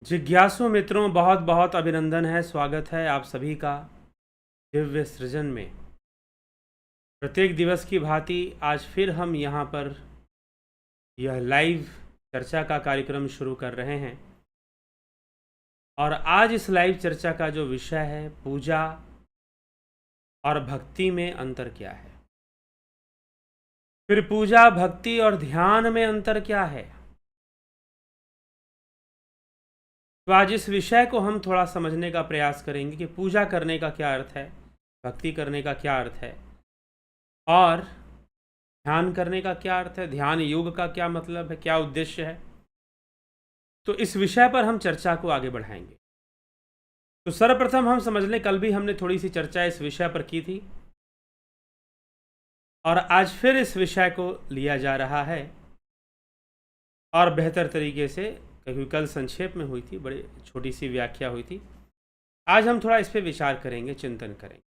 जिज्ञासु मित्रों, बहुत बहुत अभिनंदन है। स्वागत है आप सभी का दिव्य सृजन में। प्रत्येक दिवस की भांति आज फिर हम यहाँ पर यह लाइव चर्चा का कार्यक्रम शुरू कर रहे हैं। और आज इस लाइव चर्चा का जो विषय है, पूजा और भक्ति में अंतर क्या है। फिर पूजा, भक्ति और ध्यान में अंतर क्या है। तो आज इस विषय को हम थोड़ा समझने का प्रयास करेंगे कि पूजा करने का क्या अर्थ है, भक्ति करने का क्या अर्थ है और ध्यान करने का क्या अर्थ है, ध्यान योग का क्या मतलब है, क्या उद्देश्य है। तो इस विषय पर हम चर्चा को आगे बढ़ाएंगे। तो सर्वप्रथम हम समझ लें, कल भी हमने थोड़ी सी चर्चा इस विषय पर की थी और आज फिर इस विषय को लिया जा रहा है और बेहतर तरीके से, क्योंकि कल संक्षेप में हुई थी, बड़ी छोटी सी व्याख्या हुई थी। आज हम थोड़ा इस पर विचार करेंगे, चिंतन करेंगे।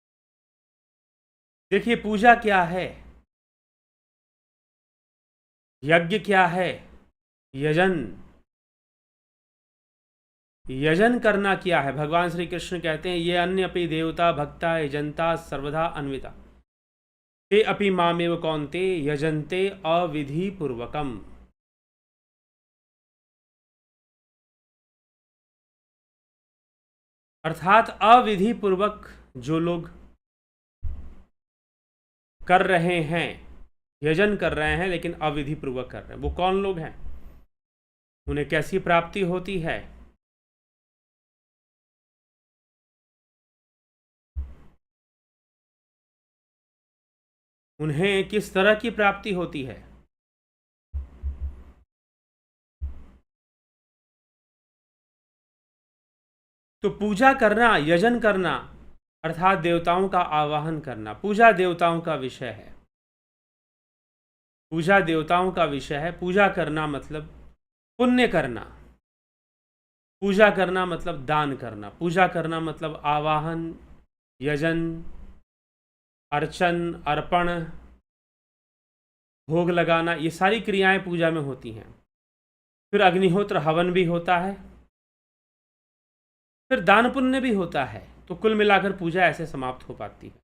देखिए, पूजा क्या है, यज्ञ क्या है, यजन करना क्या है। भगवान श्री कृष्ण कहते हैं, ये अन्य अपि देवता भक्ता यजंता सर्वदा अन्विता ते अपि मामेव कौन्ते यजन्ते अविधि पूर्वकम। अर्थात अविधि पूर्वक जो लोग कर रहे हैं, यजन कर रहे हैं लेकिन अविधि पूर्वक कर रहे हैं, वो कौन लोग हैं, उन्हें कैसी प्राप्ति होती है। उन्हें किस तरह की प्राप्ति होती है। तो पूजा करना, यजन करना अर्थात देवताओं का आवाहन करना, पूजा देवताओं का विषय है। पूजा देवताओं का विषय है। पूजा करना मतलब पुण्य करना, पूजा करना मतलब दान करना, पूजा करना मतलब आवाहन, यजन, अर्चन, अर्पण, भोग लगाना, ये सारी क्रियाएं पूजा में होती हैं। फिर अग्निहोत्र हवन भी होता है, फिर दान पुण्य भी होता है। तो कुल मिलाकर पूजा ऐसे समाप्त हो पाती है।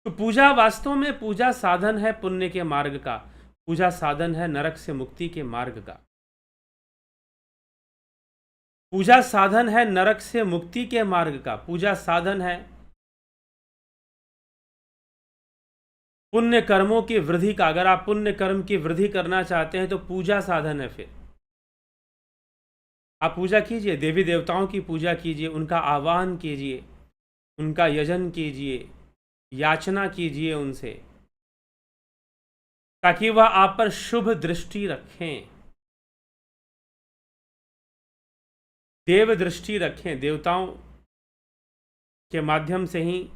तो पूजा वास्तव में, पूजा साधन है पुण्य के मार्ग का, पूजा साधन है नरक से मुक्ति के मार्ग का, पूजा साधन है नरक से मुक्ति के मार्ग का, पूजा साधन है पुण्य कर्मों की वृद्धि का। अगर आप पुण्य कर्म की वृद्धि करना चाहते हैं तो पूजा साधन है। फिर आप पूजा कीजिए, देवी देवताओं की पूजा कीजिए, उनका आह्वान कीजिए, उनका यजन कीजिए, याचना कीजिए उनसे, ताकि वह आप पर शुभ दृष्टि रखें, देव दृष्टि रखें। देवताओं के माध्यम से ही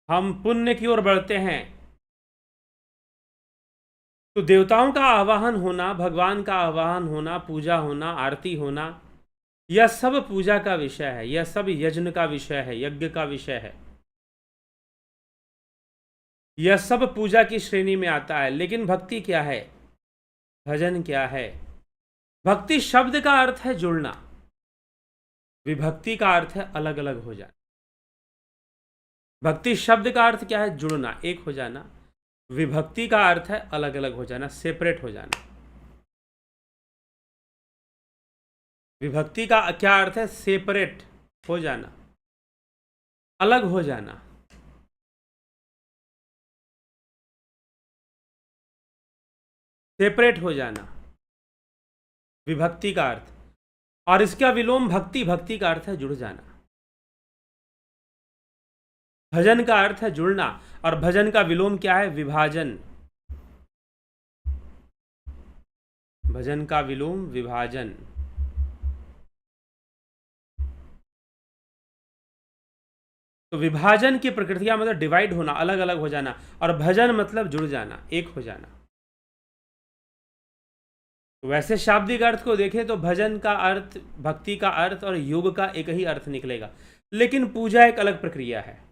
हम पुण्य की ओर बढ़ते हैं। तो देवताओं का आवाहन होना, भगवान का आवाहन होना, पूजा होना, आरती होना, यह सब पूजा का विषय है, यह सब यज्ञ का विषय है, यज्ञ का विषय है, यह सब पूजा की श्रेणी में आता है। लेकिन भक्ति क्या है, भजन क्या है। भक्ति शब्द का अर्थ है जुड़ना, विभक्ति का अर्थ है अलग अलग हो जाना। भक्ति शब्द का अर्थ क्या है, जुड़ना, एक हो जाना। विभक्ति का अर्थ है अलग अलग हो जाना, सेपरेट हो जाना। विभक्ति का क्या अर्थ है, सेपरेट हो जाना, अलग हो जाना। सेपरेट हो जाना विभक्ति का अर्थ। और इसका विलोम भक्ति, भक्ति का अर्थ है जुड़ जाना। भजन का अर्थ है जुड़ना, और भजन का विलोम क्या है, विभाजन। भजन का विलोम विभाजन। तो विभाजन की प्रकृतियां मतलब डिवाइड होना, अलग अलग हो जाना, और भजन मतलब जुड़ जाना, एक हो जाना। तो वैसे शाब्दिक अर्थ को देखें तो भजन का अर्थ, भक्ति का अर्थ और योग का एक ही अर्थ निकलेगा, लेकिन पूजा एक अलग प्रक्रिया है।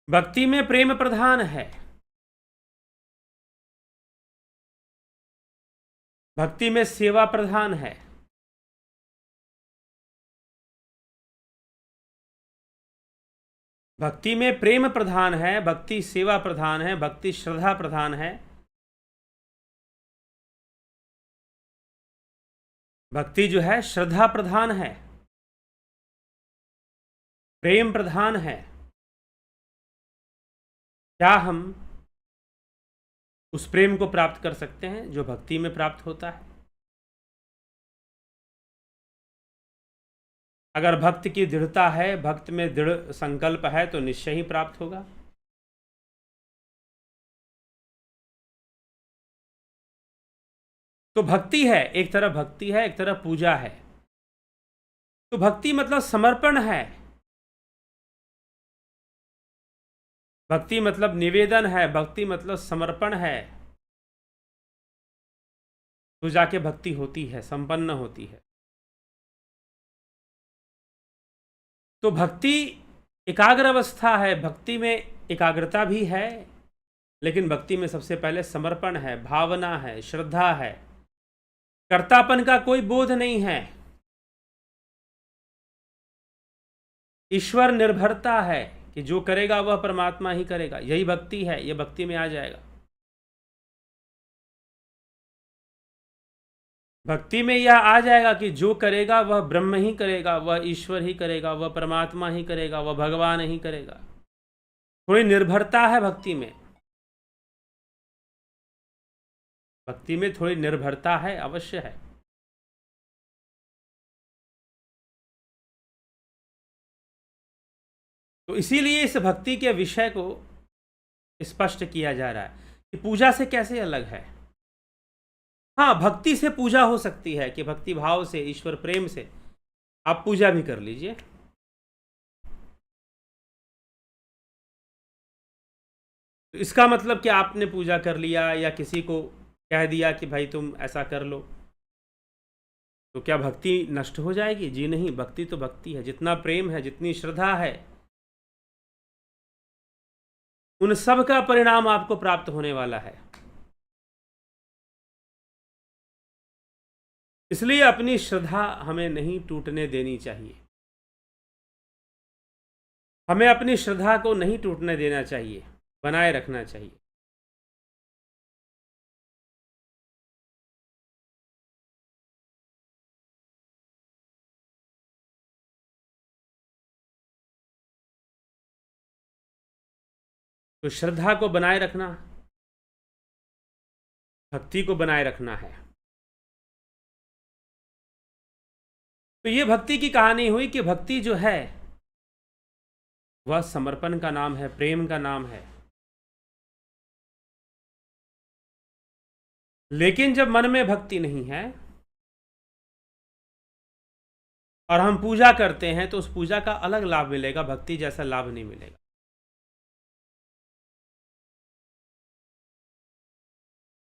भक्ति में प्रेम प्रधान है, भक्ति में सेवा प्रधान है। भक्ति में प्रेम प्रधान है, भक्ति सेवा प्रधान है, भक्ति श्रद्धा प्रधान है, भक्ति जो है श्रद्धा प्रधान है, प्रेम प्रधान है। क्या हम उस प्रेम को प्राप्त कर सकते हैं जो भक्ति में प्राप्त होता है? अगर भक्त की दृढ़ता है, भक्त में दृढ़ संकल्प है, तो निश्चय ही प्राप्त होगा। तो भक्ति है, एक तरफ भक्ति है, एक तरफ पूजा है। तो भक्ति मतलब समर्पण है, भक्ति मतलब निवेदन है, भक्ति मतलब समर्पण है। तो जाके भक्ति होती है, संपन्न होती है। तो भक्ति एकाग्र अवस्था है, भक्ति में एकाग्रता भी है, लेकिन भक्ति में सबसे पहले समर्पण है, भावना है, श्रद्धा है, कर्तापन का कोई बोध नहीं है, ईश्वर निर्भरता है कि जो करेगा वह परमात्मा ही करेगा। यही भक्ति है, यह भक्ति में आ जाएगा। भक्ति में यह आ जाएगा कि जो करेगा वह ब्रह्म ही करेगा, वह ईश्वर ही करेगा, वह परमात्मा ही करेगा, वह भगवान ही करेगा। थोड़ी निर्भरता है भक्ति में, भक्ति में थोड़ी निर्भरता है, अवश्य है। तो इसीलिए इस भक्ति के विषय को स्पष्ट किया जा रहा है कि पूजा से कैसे अलग है। हाँ, भक्ति से पूजा हो सकती है कि भक्ति भाव से, ईश्वर प्रेम से आप पूजा भी कर लीजिए। तो इसका मतलब कि आपने पूजा कर लिया या किसी को कह दिया कि भाई तुम ऐसा कर लो, तो क्या भक्ति नष्ट हो जाएगी? जी नहीं, भक्ति तो भक्ति है। जितना प्रेम है, जितनी श्रद्धा है, उन सब का परिणाम आपको प्राप्त होने वाला है। इसलिए अपनी श्रद्धा हमें नहीं टूटने देनी चाहिए, हमें अपनी श्रद्धा को नहीं टूटने देना चाहिए, बनाए रखना चाहिए। तो श्रद्धा को बनाए रखना, भक्ति को बनाए रखना है। तो ये भक्ति की कहानी हुई कि भक्ति जो है वह समर्पण का नाम है, प्रेम का नाम है। लेकिन जब मन में भक्ति नहीं है और हम पूजा करते हैं तो उस पूजा का अलग लाभ मिलेगा, भक्ति जैसा लाभ नहीं मिलेगा।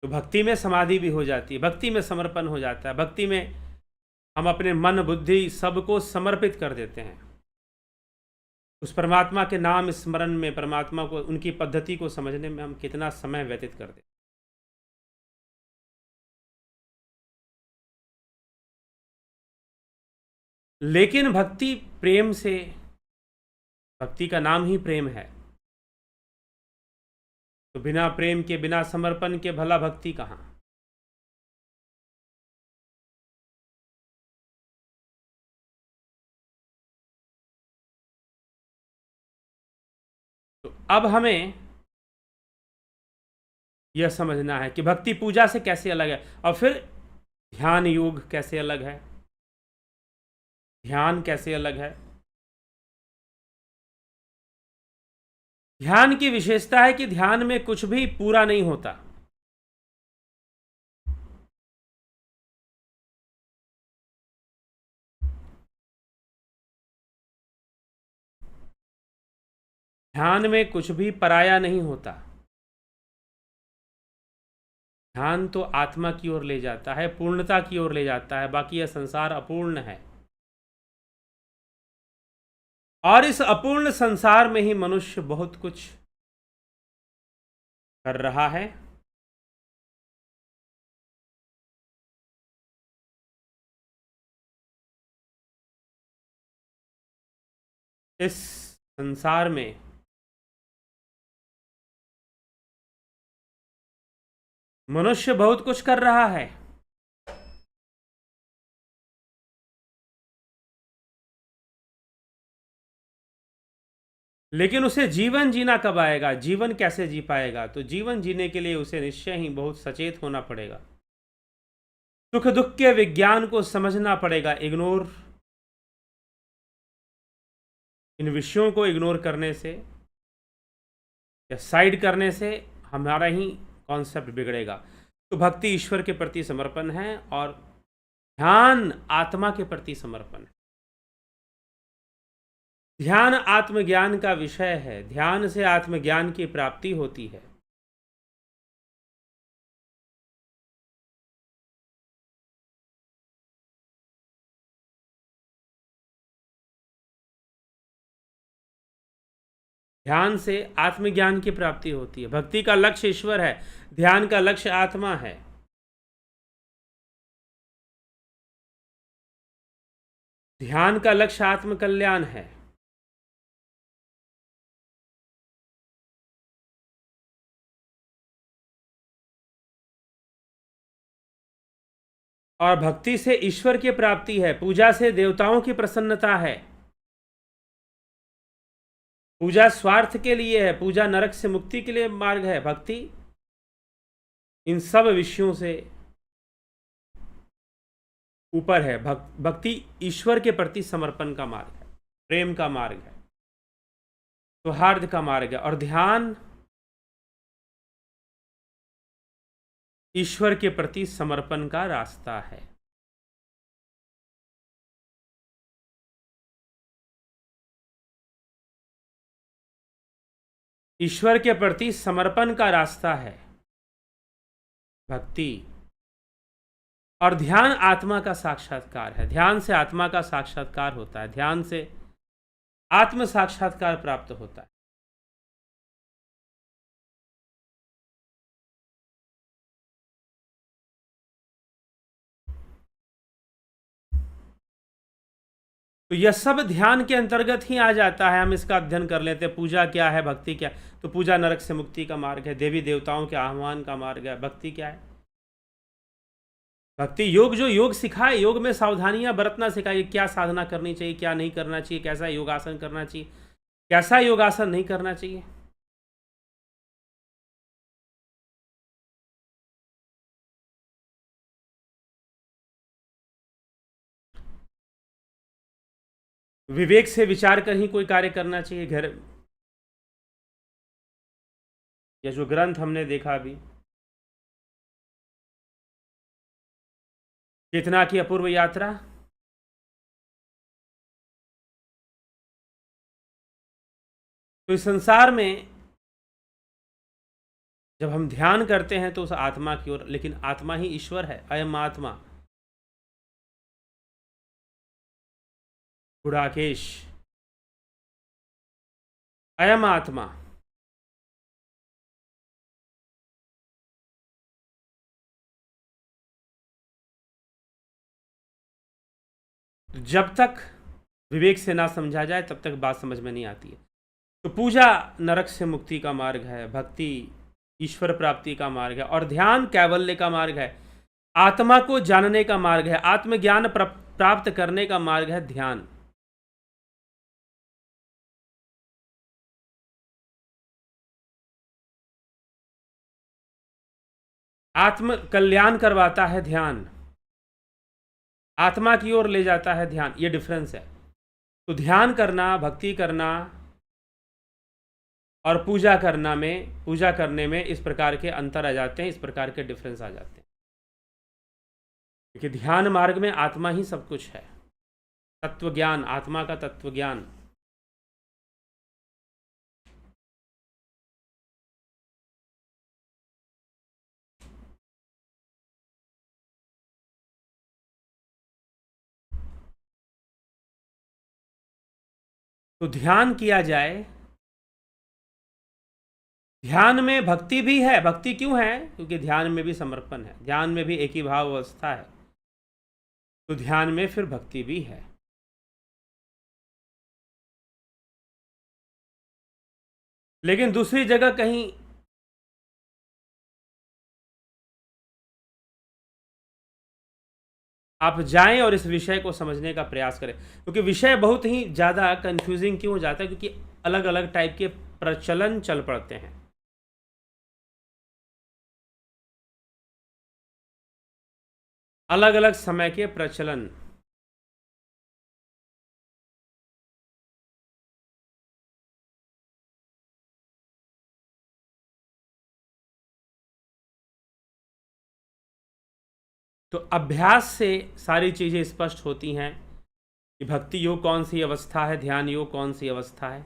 तो भक्ति में समाधि भी हो जाती है, भक्ति में समर्पण हो जाता है, भक्ति में हम अपने मन बुद्धि सबको समर्पित कर देते हैं उस परमात्मा के नाम स्मरण में। परमात्मा को, उनकी पद्धति को समझने में हम कितना समय व्यतीत कर देते हैं। लेकिन भक्ति प्रेम से, भक्ति का नाम ही प्रेम है, तो बिना प्रेम के, बिना समर्पण के भला भक्ति कहाँ? तो अब हमें यह समझना है कि भक्ति पूजा से कैसे अलग है, और फिर ध्यान योग कैसे अलग है, ध्यान कैसे अलग है। ध्यान की विशेषता है कि ध्यान में कुछ भी पूरा नहीं होता। ध्यान में कुछ भी पराया नहीं होता। ध्यान तो आत्मा की ओर ले जाता है, पूर्णता की ओर ले जाता है, बाकी यह संसार अपूर्ण है। और इस अपूर्ण संसार में ही मनुष्य बहुत कुछ कर रहा है। इस संसार में मनुष्य बहुत कुछ कर रहा है, लेकिन उसे जीवन जीना कब आएगा, जीवन कैसे जी पाएगा? तो जीवन जीने के लिए उसे निश्चय ही बहुत सचेत होना पड़ेगा, सुख दुख के विज्ञान को समझना पड़ेगा। इन विषयों को इग्नोर करने से या साइड करने से हमारा ही कॉन्सेप्ट बिगड़ेगा। तो भक्ति ईश्वर के प्रति समर्पण है और ध्यान आत्मा के प्रति समर्पण है। ध्यान आत्मज्ञान का विषय है, ध्यान से आत्मज्ञान की प्राप्ति होती है। ध्यान से आत्मज्ञान की प्राप्ति होती है। भक्ति का लक्ष्य ईश्वर है, ध्यान का लक्ष्य आत्मा है। ध्यान का लक्ष्य आत्मकल्याण है। और भक्ति से ईश्वर की प्राप्ति है, पूजा से देवताओं की प्रसन्नता है। पूजा स्वार्थ के लिए है, पूजा नरक से मुक्ति के लिए मार्ग है। भक्ति इन सब विषयों से ऊपर है। भक्ति ईश्वर के प्रति समर्पण का मार्ग है, प्रेम का मार्ग है, सौहार्द का मार्ग है। और ध्यान ईश्वर के प्रति समर्पण का रास्ता है। ईश्वर के प्रति समर्पण का रास्ता है भक्ति। और ध्यान आत्मा का साक्षात्कार है। ध्यान से आत्मा का साक्षात्कार होता है, ध्यान से आत्म साक्षात्कार प्राप्त होता है। तो यह सब ध्यान के अंतर्गत ही आ जाता है। हम इसका अध्ययन कर लेते हैं, पूजा क्या है, भक्ति क्या। तो पूजा नरक से मुक्ति का मार्ग है, देवी देवताओं के आह्वान का मार्ग है। भक्ति क्या है? भक्ति योग, जो योग सिखाए, योग में सावधानियां बरतना सिखाए, क्या साधना करनी चाहिए, क्या नहीं करना चाहिए, कैसा योगासन करना चाहिए, कैसा योगासन नहीं करना चाहिए। विवेक से विचार कर ही कोई कार्य करना चाहिए। घर या जो ग्रंथ हमने देखा अभी, चेतना की अपूर्व यात्रा, तो इस संसार में जब हम ध्यान करते हैं तो उस आत्मा की ओर, लेकिन आत्मा ही ईश्वर है। अयम आत्मा, गुड़ाकेश, अयम आत्मा। जब तक विवेक से ना समझा जाए तब तक बात समझ में नहीं आती है। तो पूजा नरक से मुक्ति का मार्ग है, भक्ति ईश्वर प्राप्ति का मार्ग है, और ध्यान कैवल्य का मार्ग है, आत्मा को जानने का मार्ग है, आत्मज्ञान प्राप्त करने का मार्ग है ध्यान। आत्म कल्याण करवाता है ध्यान, आत्मा की ओर ले जाता है ध्यान। ये डिफरेंस है। तो ध्यान करना, भक्ति करना और पूजा करने में इस प्रकार के अंतर आ जाते हैं, इस प्रकार के डिफरेंस आ जाते हैं। क्योंकि ध्यान मार्ग में आत्मा ही सब कुछ है, तत्व ज्ञान, आत्मा का तत्व ज्ञान। तो ध्यान किया जाए। ध्यान में भक्ति भी है। भक्ति क्यों है? क्योंकि ध्यान में भी समर्पण है, ध्यान में भी एक ही भाव अवस्था है। तो ध्यान में फिर भक्ति भी है। लेकिन दूसरी जगह कहीं आप जाएं और इस विषय को समझने का प्रयास करें, क्योंकि विषय बहुत ही ज़्यादा कंफ्यूजिंग क्यों हो जाता है, क्योंकि अलग अलग टाइप के प्रचलन चल पड़ते हैं। अलग अलग समय के प्रचलन। तो अभ्यास से सारी चीज़ें स्पष्ट होती हैं कि भक्ति योग कौन सी अवस्था है, ध्यान योग कौन सी अवस्था है।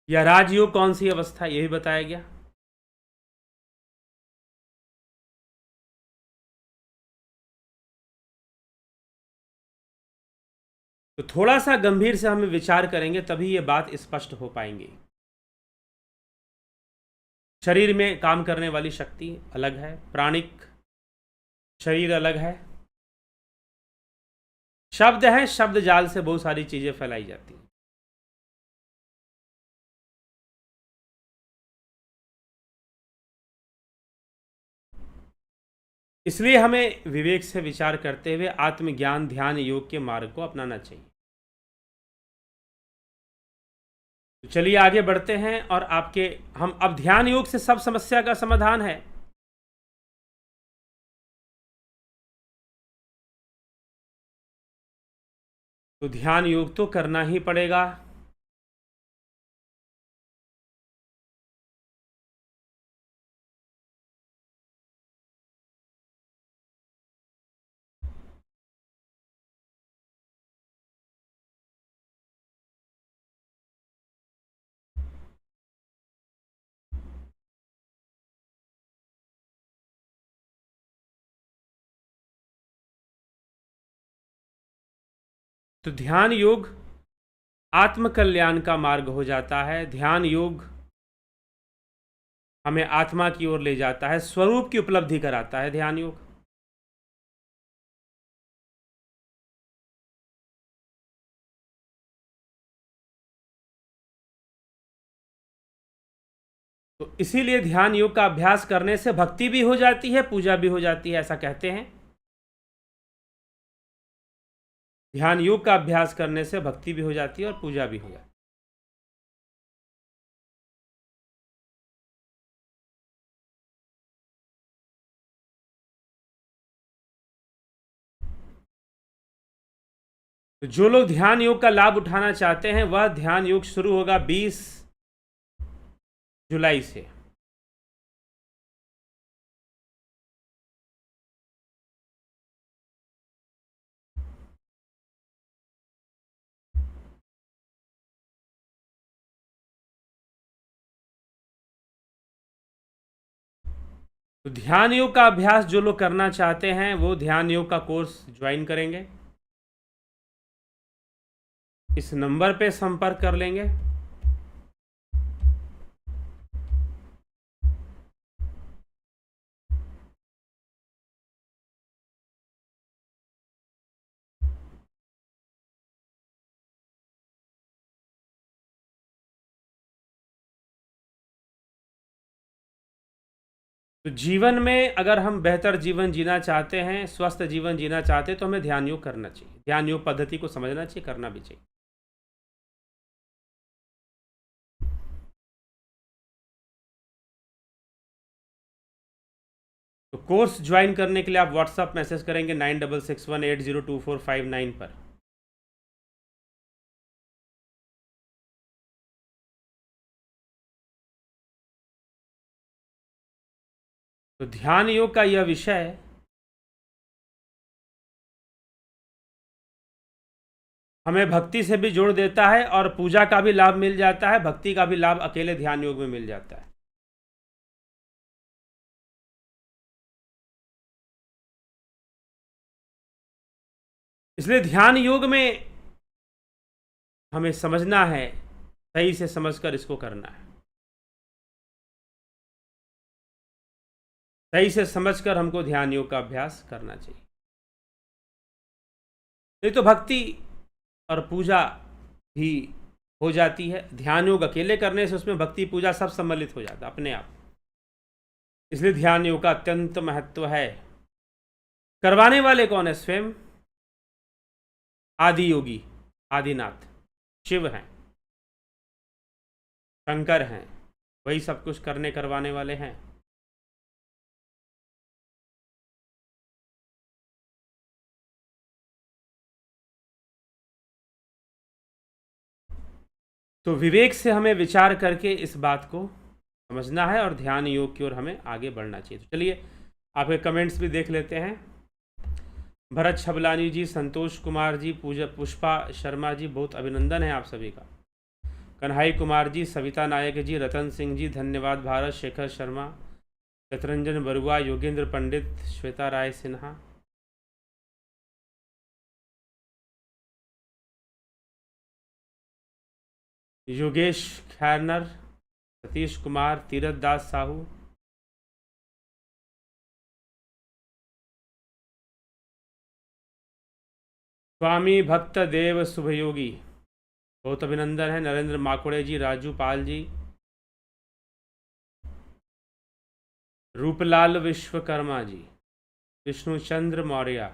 या राजयोग कौन सी अवस्था, ये भी बताया गया। तो थोड़ा सा गंभीर से हम विचार करेंगे तभी ये बात स्पष्ट हो पाएंगी। शरीर में काम करने वाली शक्ति अलग है, प्राणिक शरीर अलग है। शब्द है, शब्द जाल से बहुत सारी चीजें फैलाई जाती हैं। इसलिए हमें विवेक से विचार करते हुए आत्मज्ञान ध्यान योग के मार्ग को अपनाना चाहिए। तो चलिए आगे बढ़ते हैं और आपके हम अब ध्यान योग से सब समस्या का समाधान है। तो ध्यान योग तो करना ही पड़ेगा। तो ध्यान योग आत्म कल्याण का मार्ग हो जाता है। ध्यान योग हमें आत्मा की ओर ले जाता है, स्वरूप की उपलब्धि कराता है ध्यान योग। तो इसीलिए ध्यान योग का अभ्यास करने से भक्ति भी हो जाती है, पूजा भी हो जाती है, ऐसा कहते हैं। ध्यान योग का अभ्यास करने से भक्ति भी हो जाती है और पूजा भी हो जाती है। तो जो लोग ध्यान योग का लाभ उठाना चाहते हैं वह ध्यान योग शुरू होगा 20 जुलाई से। तो ध्यान योग का अभ्यास जो लोग करना चाहते हैं वो ध्यान योग का कोर्स ज्वाइन करेंगे, इस नंबर पे संपर्क कर लेंगे। तो जीवन में अगर हम बेहतर जीवन जीना चाहते हैं, स्वस्थ जीवन जीना चाहते हैं, तो हमें ध्यान योग करना चाहिए, ध्यान योग पद्धति को समझना चाहिए, करना भी चाहिए। तो कोर्स ज्वाइन करने के लिए आप व्हाट्सअप मैसेज करेंगे 9661802459 पर। तो ध्यान योग का यह विषय हमें भक्ति से भी जोड़ देता है और पूजा का भी लाभ मिल जाता है, भक्ति का भी लाभ अकेले ध्यान योग में मिल जाता है। इसलिए ध्यान योग में हमें समझना है, सही से समझकर इसको करना है, सही से समझकर हमको ध्यान योग का अभ्यास करना चाहिए। नहीं तो भक्ति और पूजा भी हो जाती है। ध्यान योग अकेले करने से उसमें भक्ति पूजा सब सम्मिलित हो जाता है अपने आप। इसलिए ध्यान योग का अत्यंत महत्व है। करवाने वाले कौन है? स्वयं आदि योगी आदिनाथ शिव हैं, शंकर हैं, वही सब कुछ करने करवाने वाले हैं। तो विवेक से हमें विचार करके इस बात को समझना है और ध्यान योग की ओर हमें आगे बढ़ना चाहिए। तो चलिए आपके कमेंट्स भी देख लेते हैं। भरत छबलानी जी, संतोष कुमार जी, पूजा पुष्पा शर्मा जी, बहुत अभिनंदन है आप सभी का। कन्हाई कुमार जी, सविता नायक जी, रतन सिंह जी, धन्यवाद। भारत शेखर शर्मा, शतरंजन बरुआ, योगेंद्र पंडित, श्वेता राय सिन्हा, योगेश खैरनर, सतीश कुमार, तीरथ दास साहू, स्वामी भक्त देव शुभयोगी, बहुत अभिनंदन है। नरेंद्र माकुड़े जी, राजू पाल जी, रूपलाल विश्वकर्मा जी, विष्णुचंद्र मौर्य,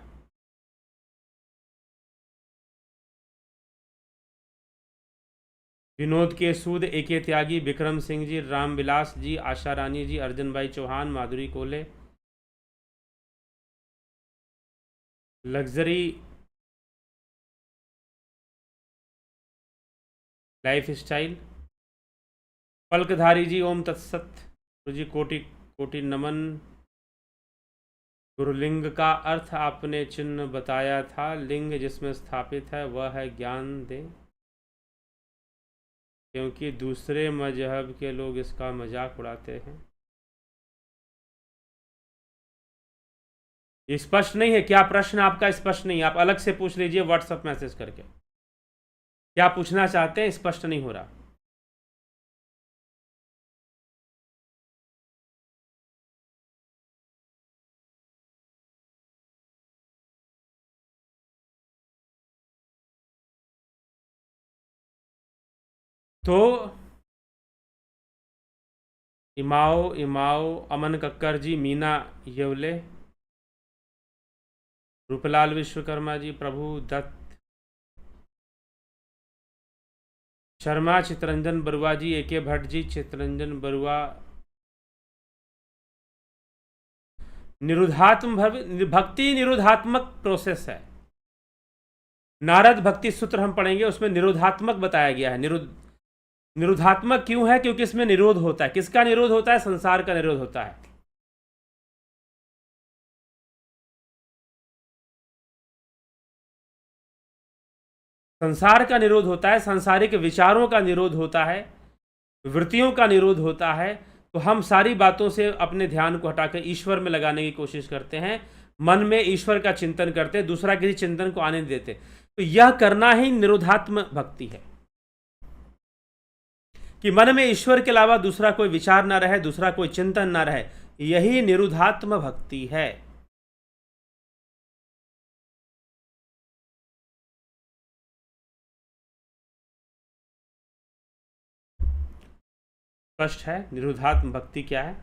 विनोद के सूद, एके त्यागी, विक्रम सिंह जी, रामविलास जी, आशा रानी जी, अर्जुन भाई चौहान, माधुरी कोले, लग्जरी लाइफ स्टाइल, पलकधारी जी, ओम तत्सत, गुरु जी कोटि कोटि नमन। गुरुलिंग का अर्थ आपने चिन्ह बताया था, लिंग जिसमें स्थापित है वह है ज्ञान दे, क्योंकि दूसरे मजहब के लोग इसका मजाक उड़ाते हैं। ये स्पष्ट नहीं है क्या? प्रश्न आपका स्पष्ट नहीं है, आप अलग से पूछ लीजिए व्हाट्सएप मैसेज करके। क्या पूछना चाहते हैं? स्पष्ट नहीं हो रहा। तो इमाओ इमाओ, अमन कक्कर जी, मीना येवले, रूपलाल विश्वकर्मा जी, प्रभु दत्त शर्मा, चितरंजन बरुआ जी, एके भट्ट जी, चितरंजन बरुआ, निरुद्धात्म भक्ति निरुद्धात्मक प्रोसेस है। नारद भक्ति सूत्र हम पढ़ेंगे, उसमें निरोधात्मक बताया गया है। निरोधात्मक क्यों है? क्योंकि इसमें निरोध होता है। किसका निरोध होता है? संसार का निरोध होता है। संसार का निरोध होता है, सांसारिक विचारों का निरोध होता है, वृत्तियों का निरोध होता है। तो हम सारी बातों से अपने ध्यान को हटाकर ईश्वर में लगाने की कोशिश करते हैं, मन में ईश्वर का चिंतन करते हैं, दूसरा किसी चिंतन को आने नहीं देते। तो यह करना ही निरोधात्म भक्ति है कि मन में ईश्वर के अलावा दूसरा कोई विचार ना रहे, दूसरा कोई चिंतन ना रहे। यही निरुद्धात्म भक्ति है। स्पष्ट है निरुद्धात्म भक्ति क्या है?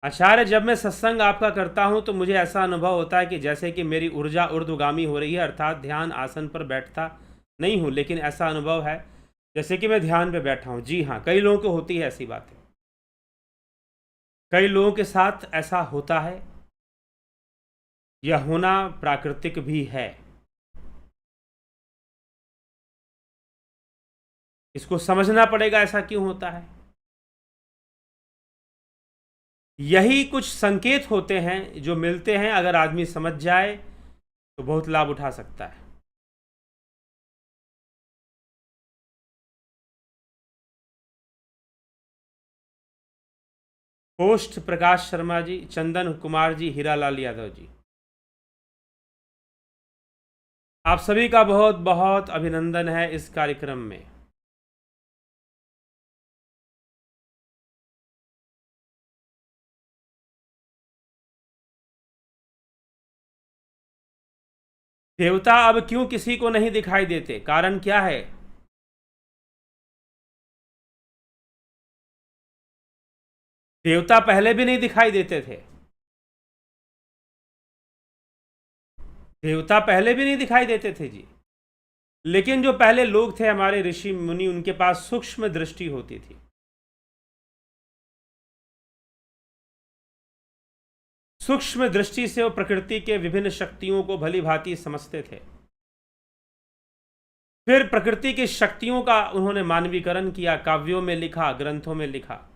आचार्य, जब मैं सत्संग आपका करता हूं तो मुझे ऐसा अनुभव होता है कि जैसे कि मेरी ऊर्जा ऊर्ध्वगामी हो रही है, अर्थात ध्यान आसन पर बैठता नहीं हूं, लेकिन ऐसा अनुभव है जैसे कि मैं ध्यान पे बैठा हूं। जी हाँ, कई लोगों को होती है ऐसी बातें, कई लोगों के साथ ऐसा होता है। यह होना प्राकृतिक भी है। इसको समझना पड़ेगा ऐसा क्यों होता है। यही कुछ संकेत होते हैं जो मिलते हैं, अगर आदमी समझ जाए तो बहुत लाभ उठा सकता है। पोस्ट प्रकाश शर्मा जी, चंदन कुमार जी, हीरालाल यादव जी। आप सभी का बहुत बहुत अभिनंदन है इस कार्यक्रम में। देवता अब क्यों किसी को नहीं दिखाई देते, कारण क्या है? देवता पहले भी नहीं दिखाई देते थे। देवता पहले भी नहीं दिखाई देते थे जी। लेकिन जो पहले लोग थे, हमारे ऋषि मुनि, उनके पास सूक्ष्म दृष्टि होती थी। सूक्ष्म दृष्टि से वो प्रकृति के विभिन्न शक्तियों को भली भांति समझते थे। फिर प्रकृति की शक्तियों का उन्होंने मानवीकरण किया, काव्यों में लिखा, ग्रंथों में लिखा।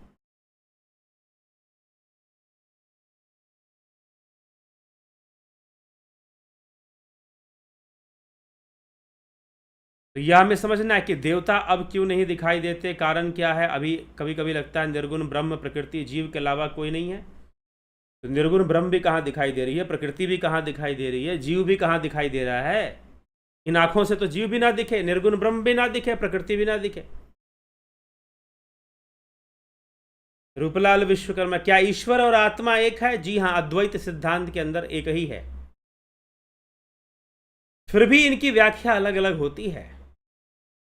तो यह हमें समझना है कि देवता अब क्यों नहीं दिखाई देते, कारण क्या है। अभी कभी कभी लगता है निर्गुण ब्रह्म प्रकृति जीव के अलावा कोई नहीं है। तो निर्गुण ब्रह्म भी कहाँ दिखाई दे रही है, प्रकृति भी कहाँ दिखाई दे रही है, जीव भी कहाँ दिखाई दे रहा है। इन आंखों से तो जीव भी ना दिखे, निर्गुण ब्रह्म भी ना दिखे, प्रकृति भी ना दिखे। रूपलाल विश्वकर्मा, क्या ईश्वर और आत्मा एक है? जी हाँ, अद्वैत सिद्धांत के अंदर एक ही है। फिर भी इनकी व्याख्या अलग अलग होती है।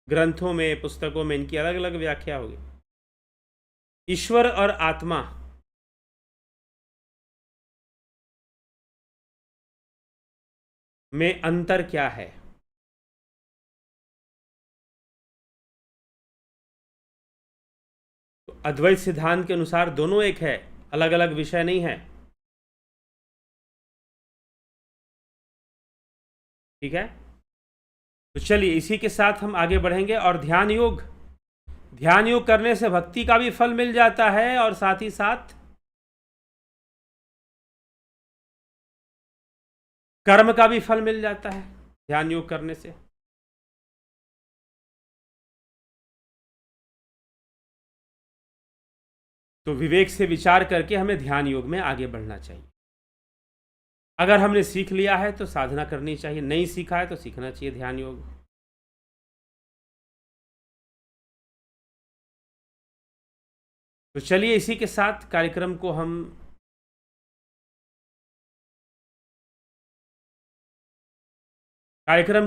ग्रंथों में, पुस्तकों में इनकी अलग अलग व्याख्या होगी। ईश्वर और आत्मा में अंतर क्या है? तो अद्वैत सिद्धांत के अनुसार दोनों एक है, अलग अलग विषय नहीं है। ठीक है, तो चलिए इसी के साथ हम आगे बढ़ेंगे। और ध्यान योग, ध्यान योग करने से भक्ति का भी फल मिल जाता है और साथ ही साथ कर्म का भी फल मिल जाता है ध्यान योग करने से। तो विवेक से विचार करके हमें ध्यान योग में आगे बढ़ना चाहिए। अगर हमने सीख लिया है तो साधना करनी चाहिए, नहीं सीखा है तो सीखना चाहिए ध्यान योग। तो चलिए इसी के साथ कार्यक्रम को हम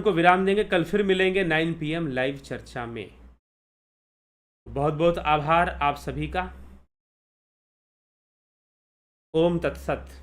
विराम देंगे। कल फिर मिलेंगे 9 PM लाइव चर्चा में। बहुत बहुत आभार आप सभी का। ओम तत्सत।